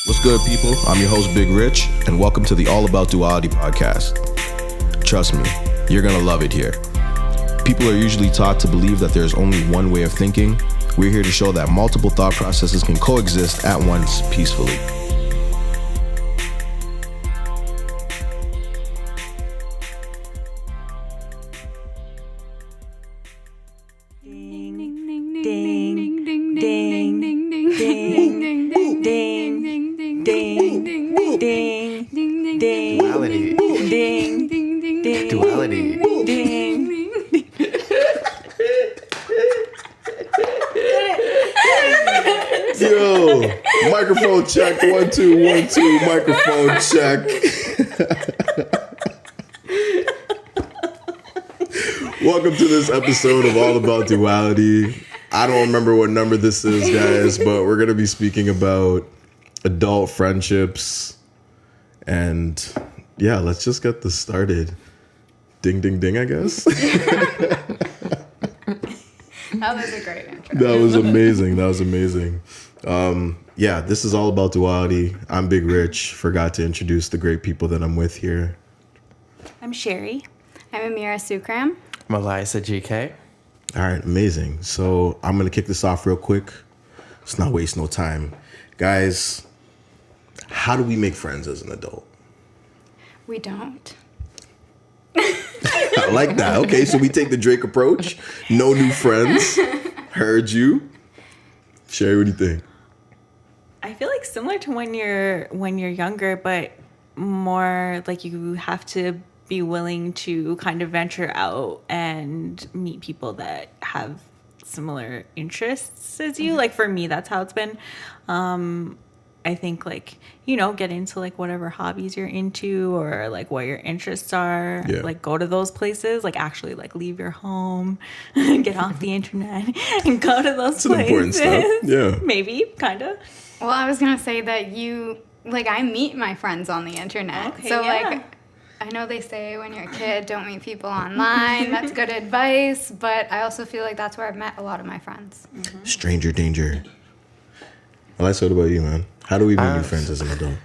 What's good, people? I'm your host, Big Rich, and welcome to the All About Duality podcast. Trust me, you're gonna love it here. People are usually taught to believe that there's only one way of thinking. We're here to show that multiple thought processes can coexist at once peacefully. Duality. Yo, microphone check, 1 2 1 2, microphone check. Welcome to this episode of All About Duality. I don't remember what number this is, guys, but we're going to be speaking about adult friendships. And yeah, let's just get this started. Ding, ding, ding, I guess. That was a great intro. That was amazing. Yeah, this is All About Duality. I'm Big Rich. Forgot to introduce the great people that I'm with here. I'm Sheri. I'm Amira Sukram. I'm Alyasa-GK. All right, amazing. So I'm going to kick this off real quick. Let's not waste no time. Guys, how do we make friends as an adult? We don't. I like that. Okay, so we take the Drake approach. No new friends. Heard you. Sheri, what do you think? I feel like similar to when you're younger, but more like you have to be willing to kind of venture out and meet people that have similar interests as you. Like for me, that's how it's been. I think like, get into like whatever hobbies you're into or like what your interests are. Yeah. Like go to those places, like actually like leave your home, get off the internet and go to those It's places. important stuff. Yeah. Maybe, kind of. Well, I was going to say that I meet my friends on the internet. Okay, so, yeah. I know they say when you're a kid, don't meet people online. That's good advice. But I also feel like that's where I've met a lot of my friends. Mm-hmm. Stranger danger. Alexa, what about you, man? How do we make new friends as an adult?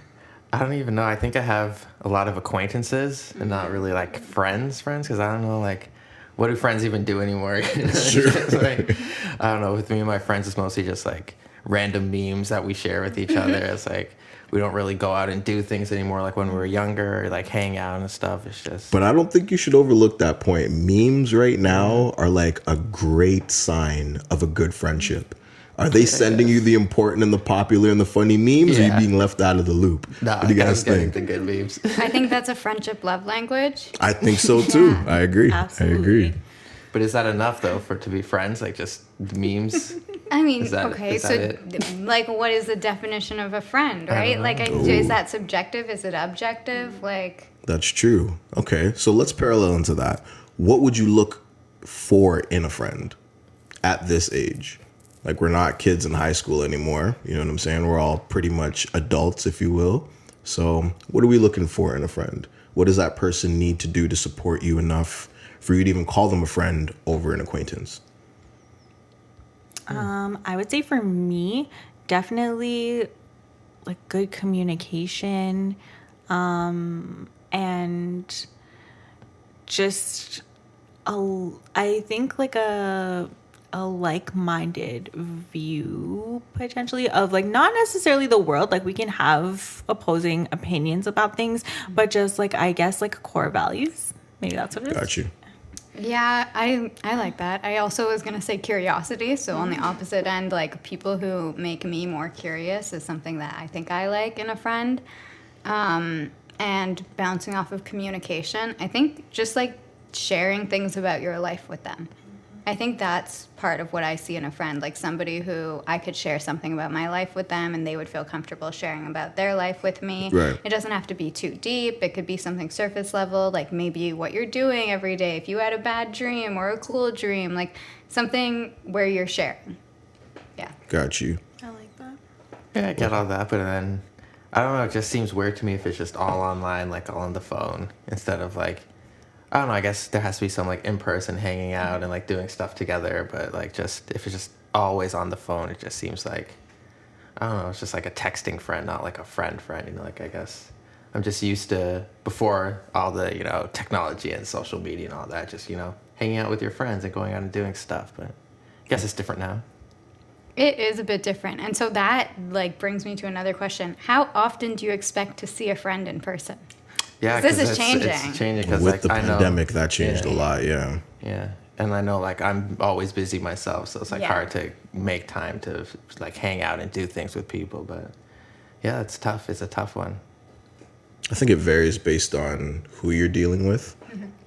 I don't even know. I think I have a lot of acquaintances and not really like friends, because I don't know, like, what do friends even do anymore? Sure. Like, I don't know. With me and my friends, it's mostly just like random memes that we share with each other. It's like we don't really go out and do things anymore like when we were younger, or like hang out and stuff. It's just. But I don't think you should overlook that point. Memes right now are like a great sign of a good friendship. Are they sending you the important and the popular and the funny memes, or are you being left out of the loop? No, What do you guys think? The good memes. I think that's a friendship love language. I think so too. Yeah. I agree. Absolutely. I agree. But is that enough though to be friends? Like just memes? I mean, Is that it? Like, what is the definition of a friend, right? Like, is that subjective? Is it objective? Like, That's true. Okay, so let's parallel into that. What would you look for in a friend at this age? Like, we're not kids in high school anymore. You know what I'm saying? We're all pretty much adults, if you will. So what are we looking for in a friend? What does that person need to do to support you enough for you to even call them a friend over an acquaintance? I would say for me, definitely like good communication, and just I think like a like-minded view potentially of like not necessarily the world. Like we can have opposing opinions about things, but just like I guess like core values. Maybe that's what it is. Got you. yeah, I like that. I also was going to say curiosity. So on the opposite end, like people who make me more curious is something that I think I like in a friend. And bouncing off of communication, I think just like sharing things about your life with them. I think that's part of what I see in a friend, like somebody who I could share something about my life with them and they would feel comfortable sharing about their life with me. Right. It doesn't have to be too deep. It could be something surface level, like maybe what you're doing every day. If you had a bad dream or a cool dream, like something where you're sharing. Yeah. Got you. I like that. Yeah, I get all that, but then I don't know. It just seems weird to me if it's just all online, like all on the phone, instead of like, I don't know. I guess there has to be some like in person hanging out and like doing stuff together. But like just if it's just always on the phone, it just seems like I don't know, it's just like a texting friend, not like a friend, you know, like I guess I'm just used to, before all the, you know, technology and social media and all that, just, you know, hanging out with your friends and going out and doing stuff. But I guess it's different now. It is a bit different. And so that like brings me to another question. How often do you expect to see a friend in person? Yeah, This is it's changing. changing because With like, the I know, pandemic, that changed a lot. Yeah. yeah. And I know like I'm always busy myself, so it's like Yeah. hard to make time to like hang out and do things with people. But yeah, it's tough. It's a tough one. I think it varies based on who you're dealing with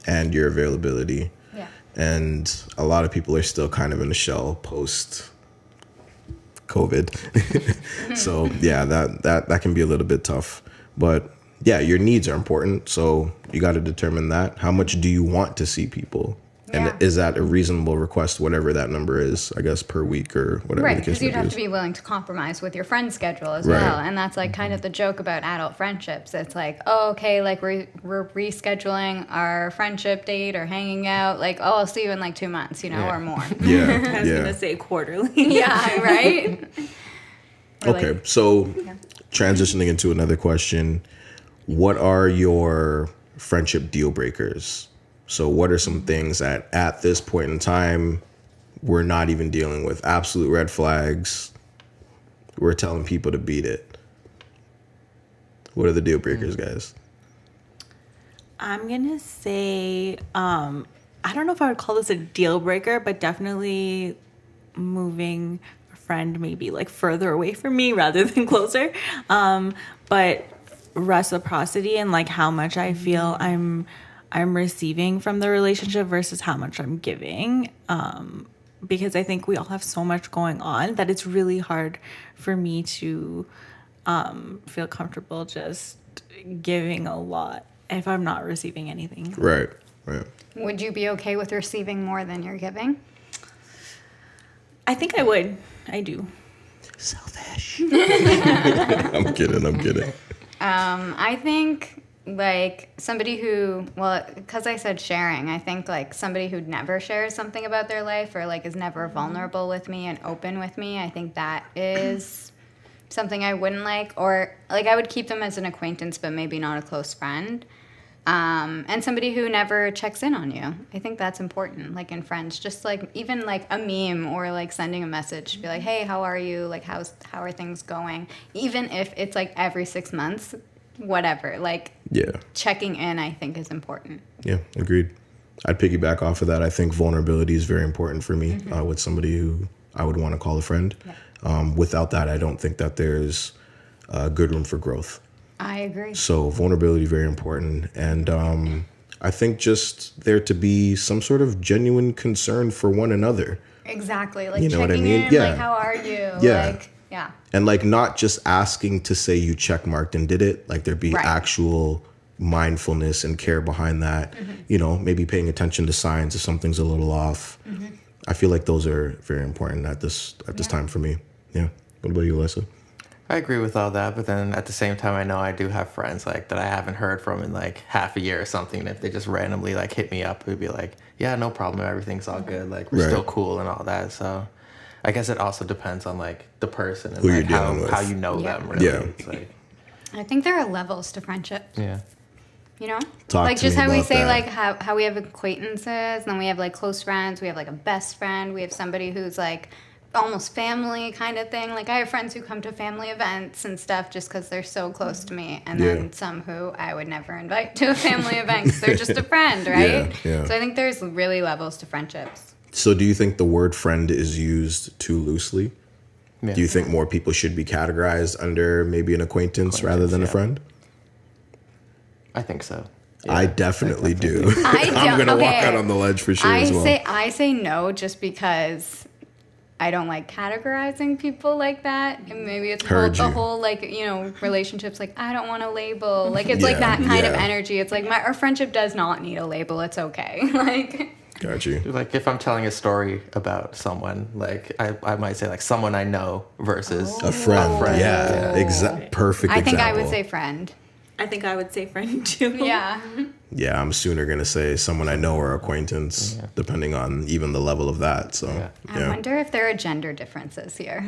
and your availability. Yeah. And a lot of people are still kind of in the shell post COVID. So yeah, that can be a little bit tough. But yeah, your needs are important. So you got to determine that. How much do you want to see people? Yeah. And is that a reasonable request, whatever that number is, I guess, per week or whatever Right, the case because you'd may have be. to be willing to compromise with your friend's schedule as Right. well. And that's like kind of the joke about adult friendships. It's like, oh, okay, like we're rescheduling our friendship date or hanging out. Like, oh, I'll see you in like 2 months, you know, Yeah. or more. Yeah, I was yeah. gonna say quarterly. Yeah, right? Or Okay, like- so transitioning into another question, what are your friendship deal breakers? So what are some things that at this point in time we're not even dealing with? Absolute red flags. We're telling people to beat it. What are the deal breakers, guys? I'm gonna say, I don't know if I would call this a deal breaker, but definitely moving a friend maybe like further away from me rather than closer. But reciprocity and like how much I feel I'm receiving from the relationship versus how much I'm giving. Because I think we all have so much going on that it's really hard for me to feel comfortable just giving a lot if I'm not receiving anything. Right, right. Would you be okay with receiving more than you're giving? I think I would. I do. Selfish. I'm kidding. I think like somebody who, well, because I said sharing, I think like somebody who never shares something about their life or like is never vulnerable with me and open with me, I think that is something I wouldn't like, or like I would keep them as an acquaintance, but maybe not a close friend. And somebody who never checks in on you. I think that's important, like in friends, just like even like a meme or like sending a message to be like, hey, how are you? Like, how are things going? Even if it's like every 6 months, whatever, like Yeah. checking in, I think is important. Yeah, agreed. I'd piggyback off of that. I think vulnerability is very important for me with somebody who I would want to call a friend. Yeah. Without that, I don't think that there's good room for growth. I agree. So vulnerability, very important. And I think just there to be some sort of genuine concern for one another. Exactly. Like You know what I checking mean? in, Yeah. like how are you? Yeah. Like, yeah. And like not just asking to say you check marked and did it, like there be Right. actual mindfulness and care behind that. You know, maybe paying attention to signs if something's a little off. I feel like those are very important at this time for me. Yeah. What about you, Alyssa? I agree with all that, but then at the same time, I know I do have friends like that I haven't heard from in like half a year or something. And if they just randomly like hit me up, we'd be like, yeah, no problem, everything's all good, like we're Right. still cool and all that. So I guess it also depends on like the person and Who like you're dealing with. how you know Yeah. them. Really, Yeah. It's like, I think there are levels to friendship. yeah. You know, Talk like to just me how we about say that. like how we have acquaintances, and then we have like close friends, we have like a best friend, we have somebody who's like almost family kind of thing. Like I have friends who come to family events and stuff just because they're so close to me, and Yeah. then some who I would never invite to a family event because they're just a friend, right? Yeah. So I think there's really levels to friendships. So do you think the word friend is used too loosely? Yeah. Do you think more people should be categorized under maybe an acquaintance rather than a yeah. friend? I think so. I Yeah, definitely do. I I'm don't- gonna walk okay. out on the ledge for sure as well. I say no just because I don't like categorizing people like that, and maybe it's Heard the you. whole like relationships. Like I don't want to label. Like it's like that kind of yeah. energy. It's like our friendship does not need a label. It's okay. Like Got you. Like if I'm telling a story about someone, like I might say like someone I know versus A friend. friend. Yeah. Perfect I think example. I would say friend. I think I would say friend too. Yeah. Yeah, I'm sooner gonna say someone I know or acquaintance, depending on even the level of that. So Yeah. I wonder if there are gender differences here.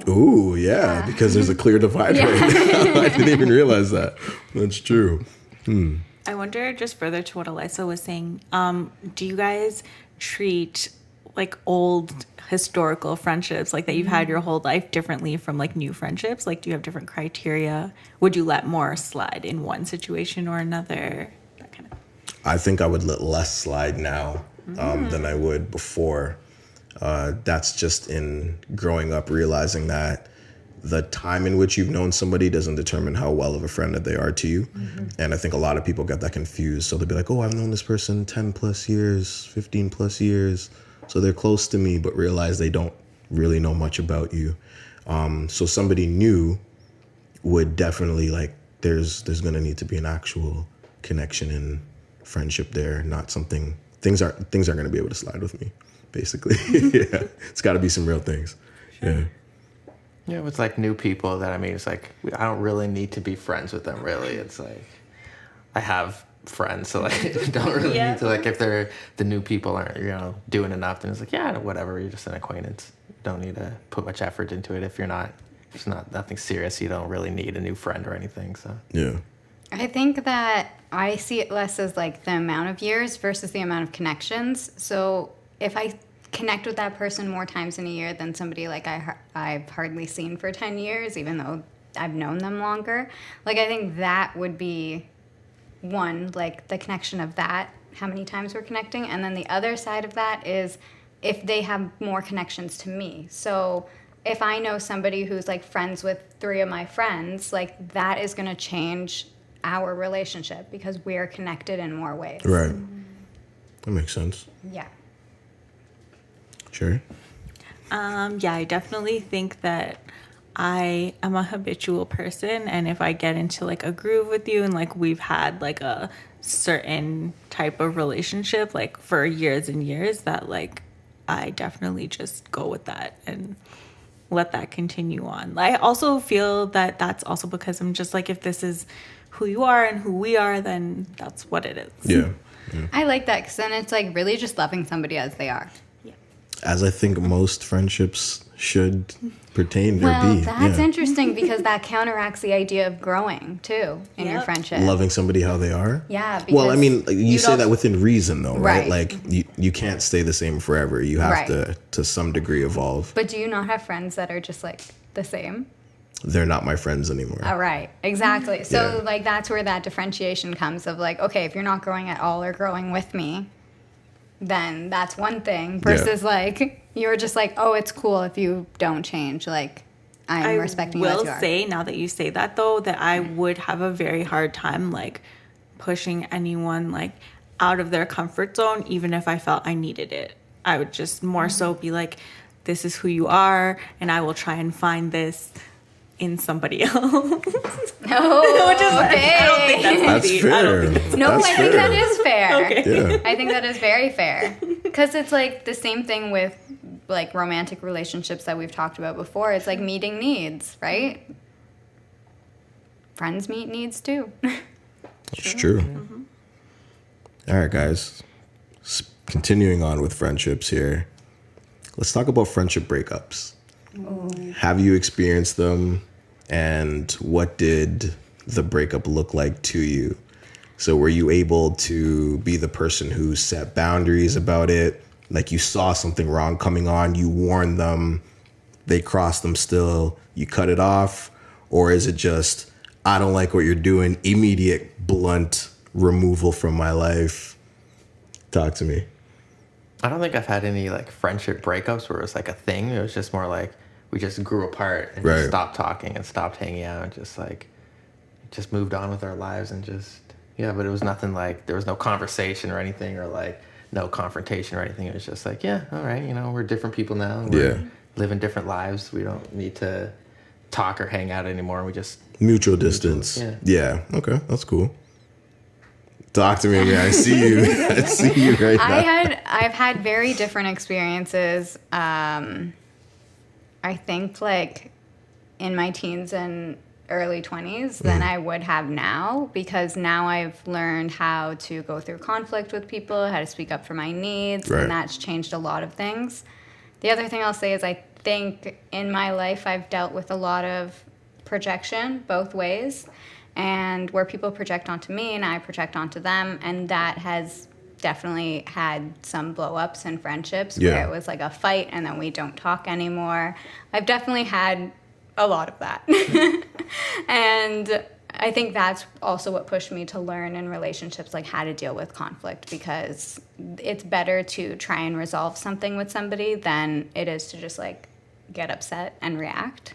Ooh, yeah, because there's a clear divide right now. I didn't even realize that. That's true. I wonder, just further to what Alyssa was saying, do you guys treat like old historical friendships like that you've had your whole life differently from like new friendships? Like, do you have different criteria? Would you let more slide in one situation or another? That kind of. I think I would let less slide now than I would before. That's just in growing up, realizing that the time in which you've known somebody doesn't determine how well of a friend that they are to you. And I think a lot of people get that confused. So they'll be like, oh, I've known this person 10 plus years, 15 plus years. So they're close to me, but realize they don't really know much about you. So somebody new would definitely, like, there's going to need to be an actual connection and friendship there, not something, things aren't going to be able to slide with me, basically. Yeah, it's got to be some real things. Yeah. Yeah, it's like new people that, I mean, it's like, I don't really need to be friends with them, really. It's like, I have friends, so like, I don't really need to, like, if they're, the new people aren't, you know, doing enough, then it's like, yeah, whatever, you're just an acquaintance. You don't need to put much effort into it. If it's not nothing serious, you don't really need a new friend or anything, so. Yeah. I think that I see it less as like the amount of years versus the amount of connections. So if I connect with that person more times in a year than somebody like I've hardly seen for 10 years, even though I've known them longer, like I think that would be one, like the connection of that, how many times we're connecting. And then the other side of that is if they have more connections to me. So if I know somebody who's like friends with 3 of my friends, like that is going to change our relationship because we're connected in more ways. Right. That makes sense. Yeah. Sure. Yeah, I definitely think that I am a habitual person, and if I get into like a groove with you and like we've had like a certain type of relationship like for years and years, that like I definitely just go with that and let that continue on. I also feel that that's also because I'm just like, if this is who you are and who we are, then that's what it is. Yeah. I like that because then it's like really just loving somebody as they are. As I think most friendships should pertain or Well, be. that's Yeah. interesting because that counteracts the idea of growing too in your Yep. friendship. Loving somebody how they are. Yeah. Well, I because mean, you you'd say also- that within reason, though, right? Right. Like you can't stay the same forever. You have Right. to some degree, evolve. But do you not have friends that are just like the same? They're not my friends anymore. All right, exactly. So Yeah. like that's where that differentiation comes of like, okay, if you're not growing at all or growing with me, then that's one thing versus like you're just like, oh, it's cool if you don't change. Like I'm respecting you as you will are. say, now that you say that though, that I would have a very hard time like pushing anyone like out of their comfort zone, even if I felt I needed it. I would just more so be like, this is who you are, and I will try and find this in somebody else. Oh, I don't think that's That's healthy. fair. No, That's I think that is fair. Okay. Yeah. I think that is very fair. Because it's like the same thing with like romantic relationships that we've talked about before. It's like meeting needs, right? Friends meet needs too. It's true. All right, guys. Continuing on with friendships here. Let's talk about friendship breakups. Have you experienced them? And what did the breakup look like to you? So were you able to be the person who set boundaries about it? Like you saw something wrong coming on, you warned them, they crossed them still, you cut it off? Or is it just, I don't like what you're doing, immediate, blunt removal from my life? Talk to me. I don't think I've had any like friendship breakups where it was like a thing. It was just more like we just grew apart and Right. just stopped talking and stopped hanging out and just moved on with our lives and just, yeah, but it was nothing like, there was no conversation or anything or like no confrontation or anything. It was just like, yeah, all right, you know, we're different people now. We're living different lives. We don't need to talk or hang out anymore. We just Mutual distance. Yeah. Yeah. Okay. That's cool. Talk to me, man. I see you. I see you right now. I've had very different experiences. I think like in my teens and early 20s than I would have now, because now I've learned how to go through conflict with people, how to speak up for my needs, Right. and that's changed a lot of things. The other thing I'll say is I think in my life I've dealt with a lot of projection both ways, and where people project onto me and I project onto them, and that has definitely had some blow ups in friendships where it was like a fight and then we don't talk anymore. I've definitely had a lot of that. And I think that's also what pushed me to learn in relationships, like how to deal with conflict, because it's better to try and resolve something with somebody than it is to just like get upset and react.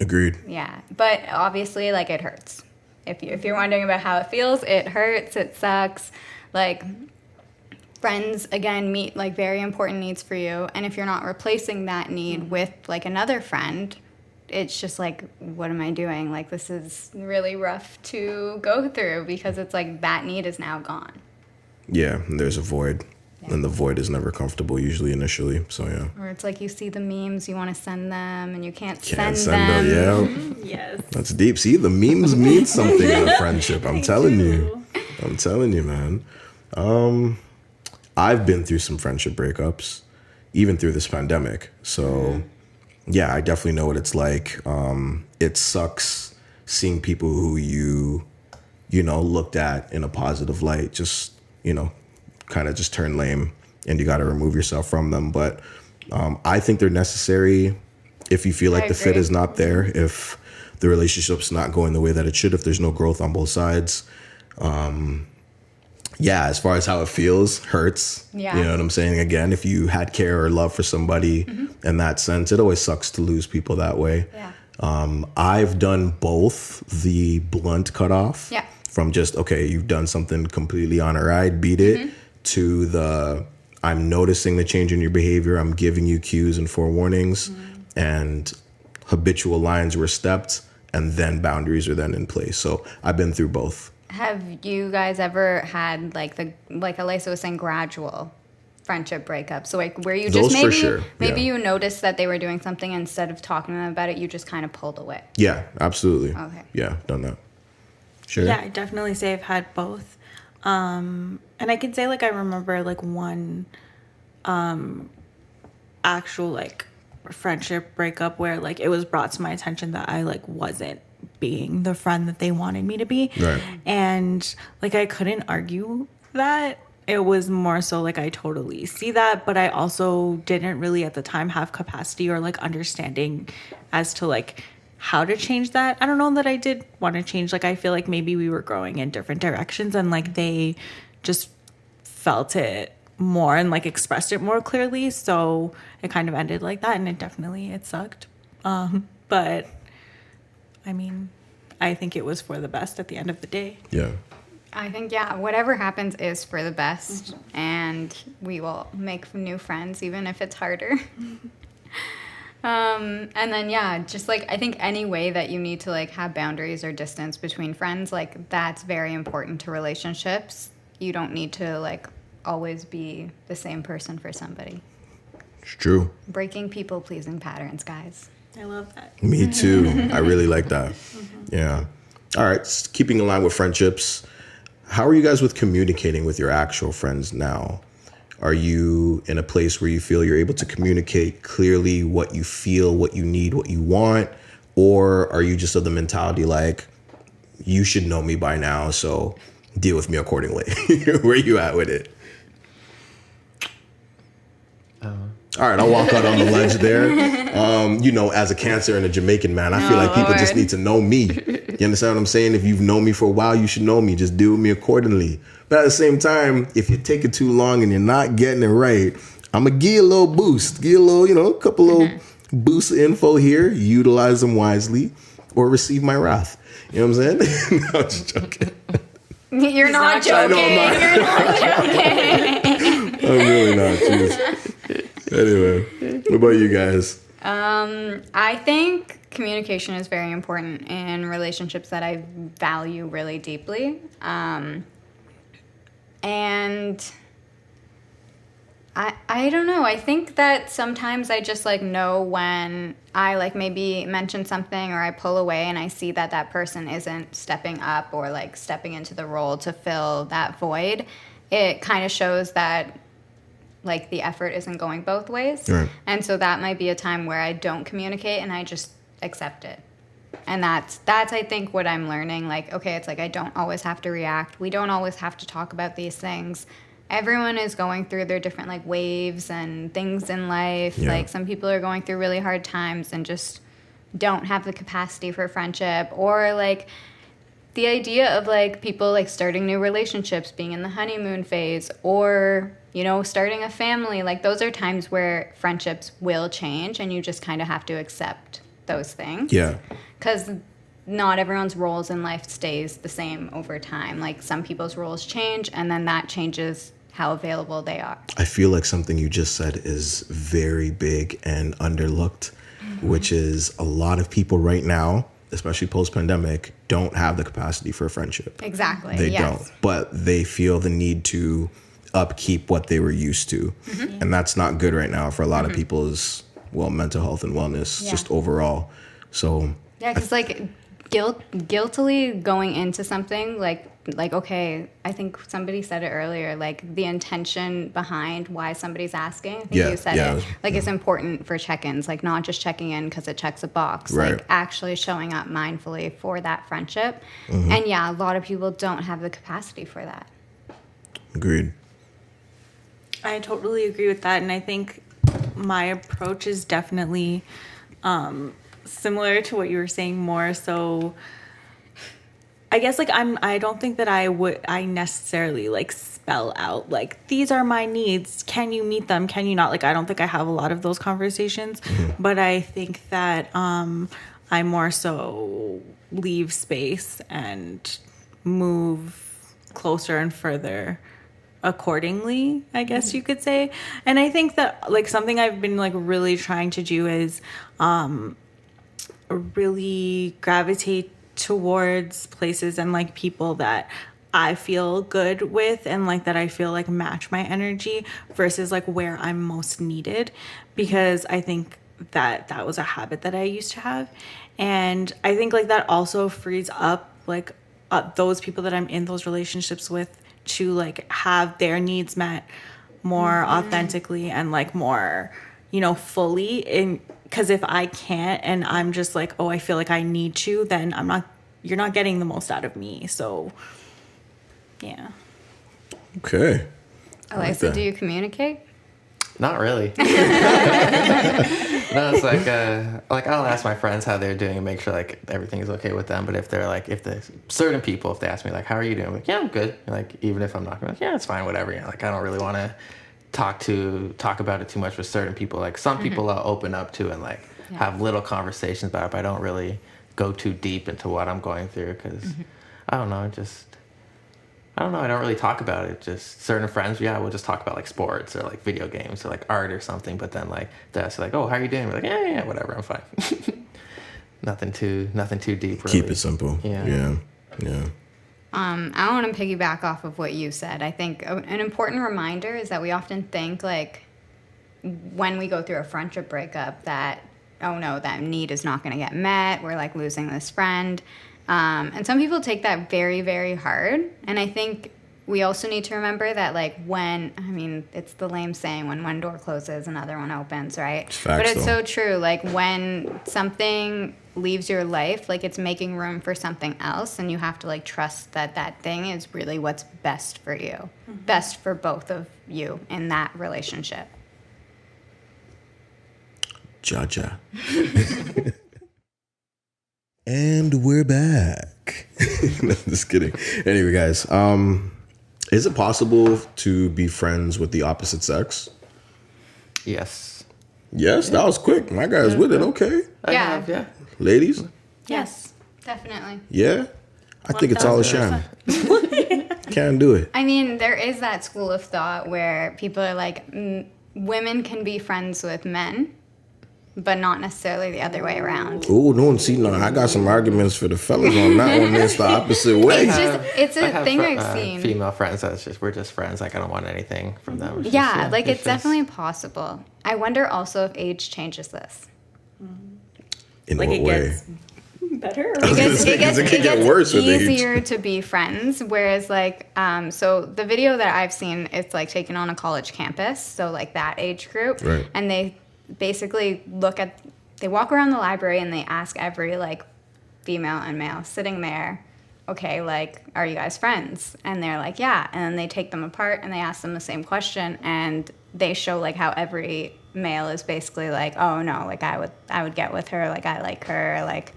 Agreed. Yeah, but obviously, like, it hurts. If you're wondering about how it feels, it hurts, it sucks. Like, friends, again, meet, like, very important needs for you. And if you're not replacing that need with, like, another friend, it's just like, what am I doing? Like, this is really rough to go through because it's like that need is now gone. Yeah, and there's a void. Yeah. And the void is never comfortable, usually initially. So, yeah. Or it's like you see the memes, you want to send them, and you can't send them. Yeah. Yes. That's deep. See, the memes mean something in a friendship. I'm telling you. I'm telling you, man. I've been through some friendship breakups, even through this pandemic. So, yeah, I definitely know what it's like. It sucks seeing people who you looked at in a positive light, just, kind of just turn lame, and you got to remove yourself from them. But I think they're necessary if you feel like the fit is not there, if the relationship's not going the way that it should, if there's no growth on both sides. Yeah, as far as how it feels, hurts. Yeah. You know what I'm saying? Again, if you had care or love for somebody in that sense, it always sucks to lose people that way. Yeah. I've done both the blunt cutoff from just, okay, you've done something completely on a ride, beat it, to the I'm noticing the change in your behavior, I'm giving you cues and forewarnings, and habitual lines were stepped, and then boundaries are then in place. So I've been through both. Have you guys ever had like Alyasa was saying, gradual friendship breakups? So like where you just maybe you noticed that they were doing something, instead of talking to them about it, you just kind of pulled away. Yeah, absolutely. Okay. Yeah, done that. Sure. Yeah, I definitely say I've had both. And I can say like I remember like one actual like friendship breakup where like it was brought to my attention that I like wasn't being the friend that they wanted me to be. Right. And like I couldn't argue that. It was more so like I totally see that, but I also didn't really at the time have capacity or like understanding as to like how to change that. I don't know that I did want to change. Like I feel like maybe we were growing in different directions, and like they just felt it more and like expressed it more clearly. So it kind of ended like that, and it sucked. But I mean, I think it was for the best at the end of the day. Yeah. I think, whatever happens is for the best, and we will make new friends, even if it's harder. And then, just like, I think any way that you need to like have boundaries or distance between friends, like that's very important to relationships. You don't need to like always be the same person for somebody. It's true. Breaking people-pleasing patterns, guys. I love that. Me too. I really like that. Yeah. All right. Keeping in line with friendships, how are you guys with communicating with your actual friends now? Are you in a place where you feel you're able to communicate clearly what you feel, what you need, what you want? Or are you just of the mentality like, you should know me by now, so deal with me accordingly? Where are you at with it? All right, I'll walk out on the ledge there. As a Cancer and a Jamaican man, I feel like people just need to know me. You understand what I'm saying? If you've known me for a while, you should know me. Just deal with me accordingly. But at the same time, if you're taking too long and you're not getting it right, I'm going to give you a little boost. Give you a little, a couple little boosts of info here. Utilize them wisely or receive my wrath. You know what I'm saying? No, I'm just joking. You're not joking. You're not joking. I'm really not. Jeez. Anyway, what about you guys? I think communication is very important in relationships that I value really deeply. And I don't know. I think that sometimes I just like know when I like maybe mention something or I pull away and I see that that person isn't stepping up or like stepping into the role to fill that void. It kind of shows that like the effort isn't going both ways. Right. And so that might be a time where I don't communicate and I just accept it. And that's I think what I'm learning. Like, okay, it's like I don't always have to react. We don't always have to talk about these things. Everyone is going through their different like waves and things in life. Yeah. Like some people are going through really hard times and just don't have the capacity for friendship, or like the idea of like people like starting new relationships, being in the honeymoon phase, or you know, starting a family. Like those are times where friendships will change and you just kind of have to accept those things. Yeah. Because not everyone's roles in life stays the same over time. Like some people's roles change and then that changes how available they are. I feel like something you just said is very big and underlooked, which is a lot of people right now, especially post-pandemic, don't have the capacity for a friendship. Exactly. They yes. don't, but they feel the need to upkeep what they were used to. And that's not good right now for a lot of people's, well, mental health and wellness, Yeah. just overall. So Yeah, because like guiltily going into something like okay, I think somebody said it earlier, like the intention behind why somebody's asking. I think Yeah, you said yeah, it. Like it's important for check-ins, like not just checking in because it checks a box, Right. like actually showing up mindfully for that friendship. And yeah, a lot of people don't have the capacity for that. agreed. I totally agree with that, and I think my approach is definitely similar to what you were saying, more so. I guess like I don't think that I necessarily like spell out like these are my needs. Can you meet them? Can you not? Like I don't think I have a lot of those conversations, but I think that I more so leave space and move closer and further accordingly, I guess you could say. And I think that like something I've been like really trying to do is really gravitate towards places and like people that I feel good with and like that I feel like match my energy versus like where I'm most needed, because I think that was a habit that I used to have, and I think like that also frees up like those people that I'm in those relationships with to like have their needs met more authentically and like more, you know, fully in. Because if I can't and I'm just like, oh, I feel like I need to, then you're not getting the most out of me. So, yeah. Okay. Alyasa, do you communicate? Not really. No, it's like I'll ask my friends how they're doing and make sure like everything's okay with them. But if there's certain people, if they ask me like, how are you doing? I'm like, yeah, I'm good. And, like even if I'm not, I'm like, yeah, it's fine, whatever. You know, like I don't really want to talk about it too much with certain people. Like some people I'll open up to and like have little conversations about it, but I don't really go too deep into what I'm going through because I don't know, I don't really talk about it. Just certain friends, we'll just talk about like sports or like video games or like art or something. But then like that's like, oh, how are you doing? We're like, yeah, whatever, I'm fine. nothing too deep. Really. Keep it simple. Yeah. I want to piggyback off of what you said. I think an important reminder is that we often think like when we go through a friendship breakup that, oh no, that need is not going to get met. We're like losing this friend. And some people take that very, very hard. And I think we also need to remember that like it's the lame saying, when one door closes, another one opens, right? It's facts, but it's though. so true. Like when something leaves your life, like it's making room for something else, and you have to like trust that that thing is really what's best for you, best for both of you in that relationship. Jaja. And we're back. No, just kidding. Anyway, guys, is it possible to be friends with the opposite sex? Yes. Yes, that was quick. My guy's with it. Okay. I Yeah. have, yeah. Ladies? Yes, definitely. Yeah? I think it's all a sham. Can't do it. I mean, there is that school of thought where people are like, women can be friends with men, but not necessarily the other way around. Oh, no, I got some arguments for the fellas on that one. It's the opposite way. It's a thing I've I've seen. Female friends we're just friends. Like I don't want anything from them. It's Yeah, just, like it's just- definitely possible. I wonder also if age changes this. In Like what it way? gets better? I was gonna say, 'cause it could get worse with age. easier to be friends. Whereas like, so the video that I've seen, it's like taken on a college campus. So like that age group. Right. And they basically they walk around the library and they ask every like female and male sitting there, okay, like, are you guys friends? And they're like, yeah. And then they take them apart and they ask them the same question. And they show like how every male is basically like, oh no, like I would get with her, like I like her, like.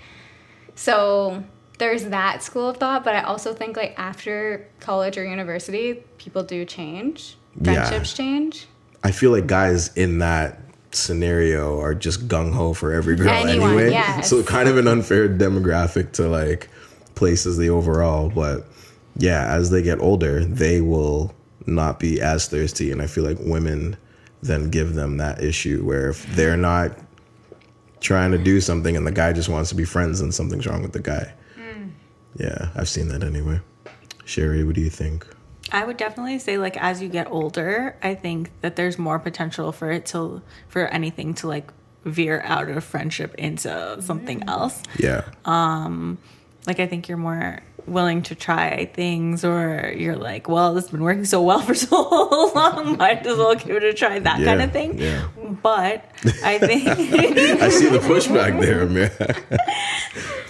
So there's that school of thought, but I also think like after college or university, people do change. Friendships change. I feel like guys in that scenario are just gung-ho for every girl Anyone, anyway. yes. So kind of an unfair demographic to like place as the overall. But yeah, as they get older, they will not be as thirsty. And I feel like women then give them that issue where if they're not trying to do something and the guy just wants to be friends, then something's wrong with the guy. Yeah, I've seen that anyway. Sheri, what do you think? I would definitely say, like, as you get older, I think that there's more potential for anything to like veer out of friendship into something else. Yeah. Like, I think you're more willing to try things, or you're like, well, this has been working so well for so long, might as well give it a try, that kind of thing. Yeah. But I think I see the pushback there, man.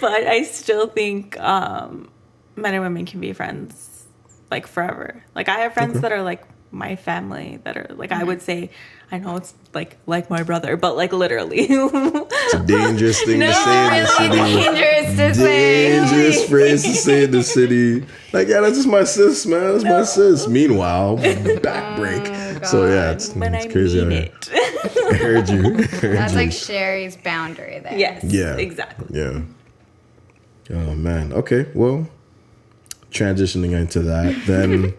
but I still think men and women can be friends like forever. Like, I have friends that are like my family, that are like, I would say, I know it's like my brother, but like literally. It's a dangerous thing to say in the city. Dangerous to say. Dangerous phrase to say in the city. Like, yeah, that's just my sis, man. That's my sis. Meanwhile, back break. So yeah, it's When I crazy. mean it. I heard you. That's like Sherry's boundary there. Yes. Yeah. Exactly. Yeah. Oh man. Okay. Well, transitioning into that, then,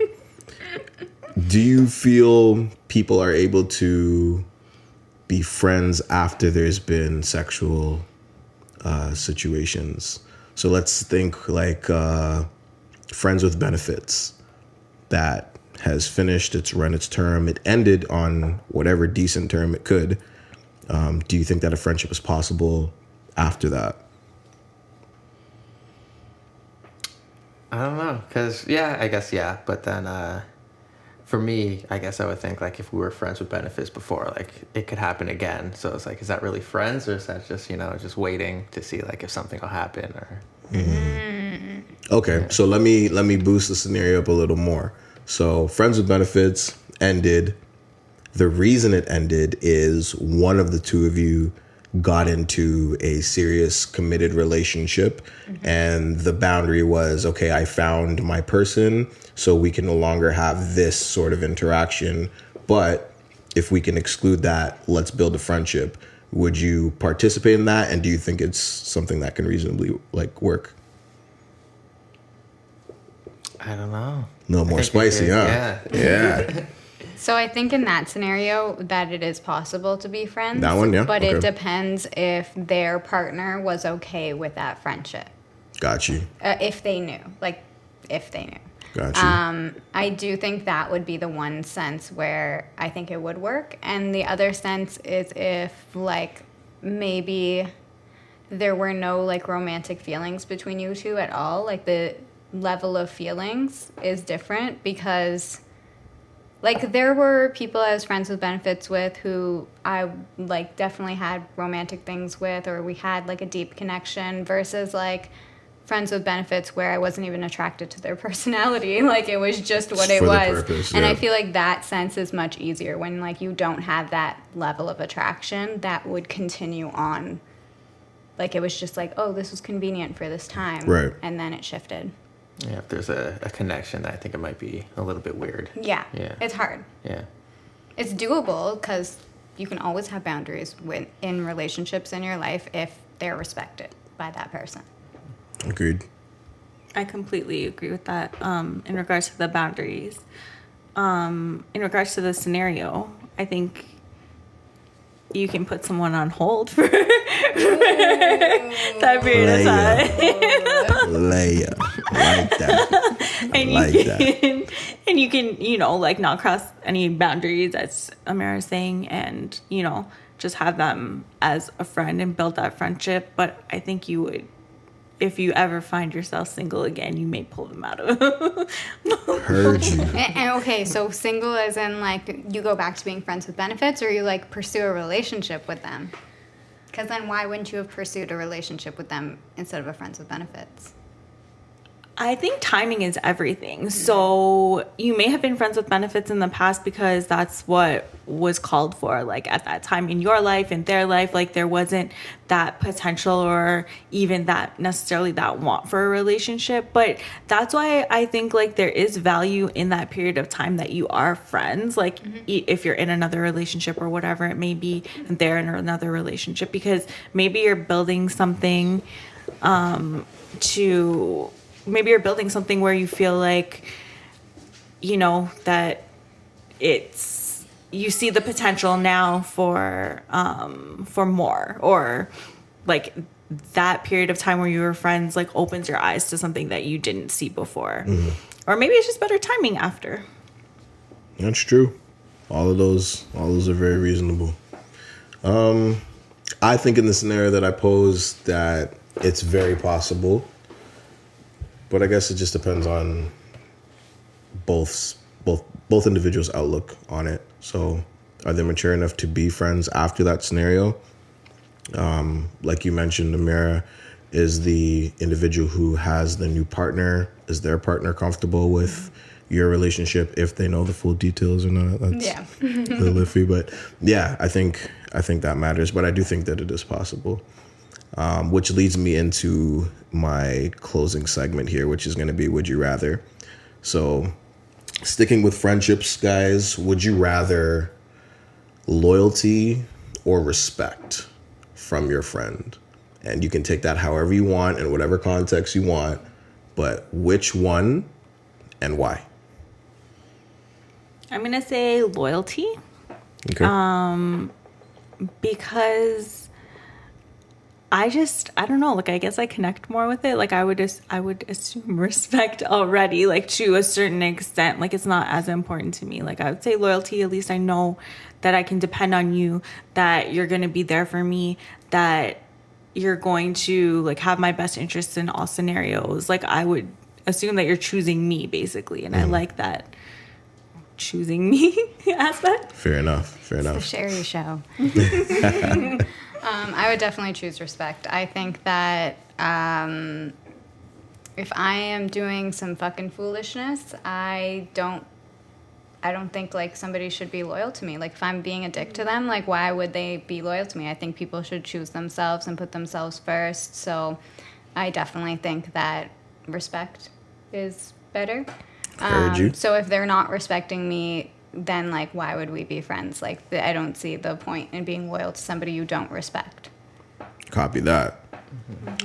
do you feel people are able to be friends after there's been sexual situations? So let's think like Friends with Benefits that has finished, it's run its term, it ended on whatever decent term it could. Do you think that a friendship is possible after that? I don't know, because, yeah, I guess, yeah. But then for me, I guess I would think, like, if we were friends with benefits before, like, it could happen again. So it's like, is that really friends, or is that just, just waiting to see, like, if something will happen? Or Okay, yeah. So let me boost the scenario up a little more. So Friends with Benefits ended. The reason it ended is one of the two of you got into a serious committed relationship, and the boundary was, okay, I found my person, so we can no longer have this sort of interaction, but if we can exclude that, let's build a friendship. Would you participate in that, and do you think it's something that can reasonably like work? I don't know. No more spicy, huh? Yeah. So I think in that scenario that it is possible to be friends. That one, yeah. But okay. It depends if their partner was okay with that friendship. Got you. If they knew. Got you. I do think that would be the one sense where I think it would work. And the other sense is if, like, maybe there were no, like, romantic feelings between you two at all. Like, the level of feelings is different because... Like, there were people I was friends with benefits with who I, like, definitely had romantic things with, or we had, like, a deep connection versus, like, friends with benefits where I wasn't even attracted to their personality. Like, it was just what it was. Purpose, and yeah. I feel like that sense is much easier when, like, you don't have that level of attraction that would continue on. Like, it was just like, oh, this was convenient for this time. Right. And then it shifted. Yeah, if there's a connection, I think it might be a little bit weird. Yeah. Yeah. It's hard. Yeah. It's doable because you can always have boundaries in relationships in your life if they're respected by that person. Agreed. I completely agree with that. In regards to the boundaries, in regards to the scenario, I think you can put someone on hold for that period of time. Leia. Like that. And you can, like, not cross any boundaries, as Amara is saying, and, just have them as a friend and build that friendship. But I think you would if you ever find yourself single again, you may pull them out of. Heard you. And okay, so single as in like you go back to being friends with benefits, or you like pursue a relationship with them? Because then why wouldn't you have pursued a relationship with them instead of a friends with benefits? I think timing is everything. So you may have been friends with benefits in the past because that's what was called for, like at that time in your life, in their life. Like there wasn't that potential or even that necessarily that want for a relationship. But that's why I think like there is value in that period of time that you are friends. Like if you're in another relationship or whatever it may be, and they're in another relationship, because maybe you're building something maybe you're building something where you feel like, you know, that you see the potential now for more, or like that period of time where you were friends like opens your eyes to something that you didn't see before. Or maybe it's just better timing after. That's true. All of those are very reasonable. I think in the scenario that I posed that it's very possible, but I guess it just depends on both individuals' outlook on it. So are they mature enough to be friends after that scenario? Like you mentioned, Amira is the individual who has the new partner. Is their partner comfortable with your relationship if they know the full details or not? That's a little iffy, but yeah, I think that matters. But I do think that it is possible. Which leads me into my closing segment here, which is going to be Would You Rather? So sticking with friendships, guys, would you rather loyalty or respect from your friend? And you can take that however you want, in whatever context you want, but which one and why? I'm going to say loyalty. Okay. Because I don't know, like I guess I connect more with it. Like I would assume respect already, like to a certain extent. Like it's not as important to me. Like I would say loyalty, at least I know that I can depend on you, that you're going to be there for me, that you're going to like have my best interests in all scenarios. Like I would assume that you're choosing me basically, and I like that choosing me aspect. Fair enough. It's the Sheri show. I would definitely choose respect. I think that if I am doing some fucking foolishness, I don't think like somebody should be loyal to me. Like if I'm being a dick to them, like why would they be loyal to me? I think people should choose themselves and put themselves first. So I definitely think that respect is better. Heard you. So if they're not respecting me, then like why would we be friends? Like I don't see the point in being loyal to somebody you don't respect. Copy that.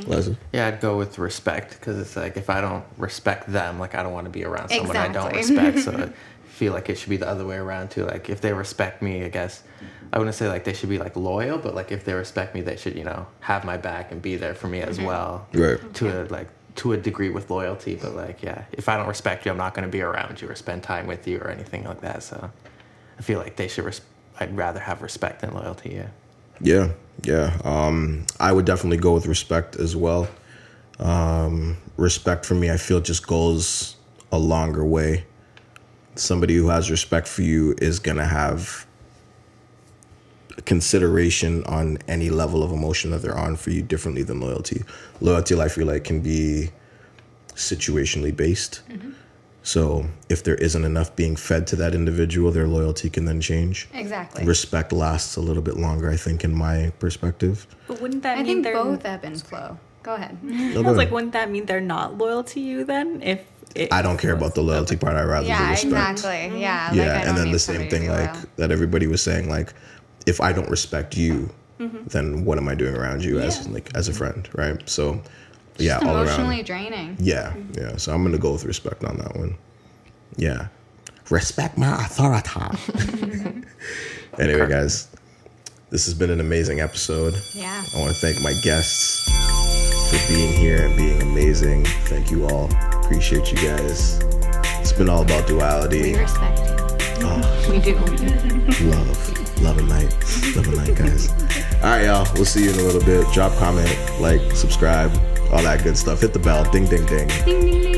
Leslie? Yeah, I'd go with respect, because it's like if I don't respect them, like I don't want to be around someone I don't Exactly. respect. So I feel like it should be the other way around too. Like if they respect me, I guess I wouldn't say like they should be like loyal, but like if they respect me, they should, you know, have my back and be there for me as well. Right. To a degree with loyalty, but like, yeah, if I don't respect you, I'm not going to be around you or spend time with you or anything like that. So I feel like they should, I'd rather have respect than loyalty. Yeah. Yeah. I would definitely go with respect as well. Respect for me, I feel just goes a longer way. Somebody who has respect for you is going to have consideration on any level of emotion that they're on for you differently than loyalty. Loyalty, I feel like, can be situationally based. So if there isn't enough being fed to that individual, their loyalty can then change. Exactly. Respect lasts a little bit longer, I think, in my perspective. But wouldn't that I mean think they're both ebb and flow. Go ahead. I was like, wouldn't that mean they're not loyal to you then? I don't care about the loyalty part. I'd rather the Yeah, respect. exactly. Yeah. Yeah, like, I and don't then need the same somebody thing, to be like loyal. that everybody was saying, like, if I don't respect you, then what am I doing around you as a friend, right? So, yeah, Just all emotionally around. draining. Yeah. So I'm gonna go with respect on that one. Yeah, respect my authority. Anyway, guys, this has been an amazing episode. Yeah. I want to thank my guests for being here and being amazing. Thank you all. Appreciate you guys. It's been all about duality. We respect you. We do. Love a night, guys. All right, y'all. We'll see you in a little bit. Drop comment, like, subscribe, all that good stuff. Hit the bell. Ding, ding, ding. Ding, ding, ding.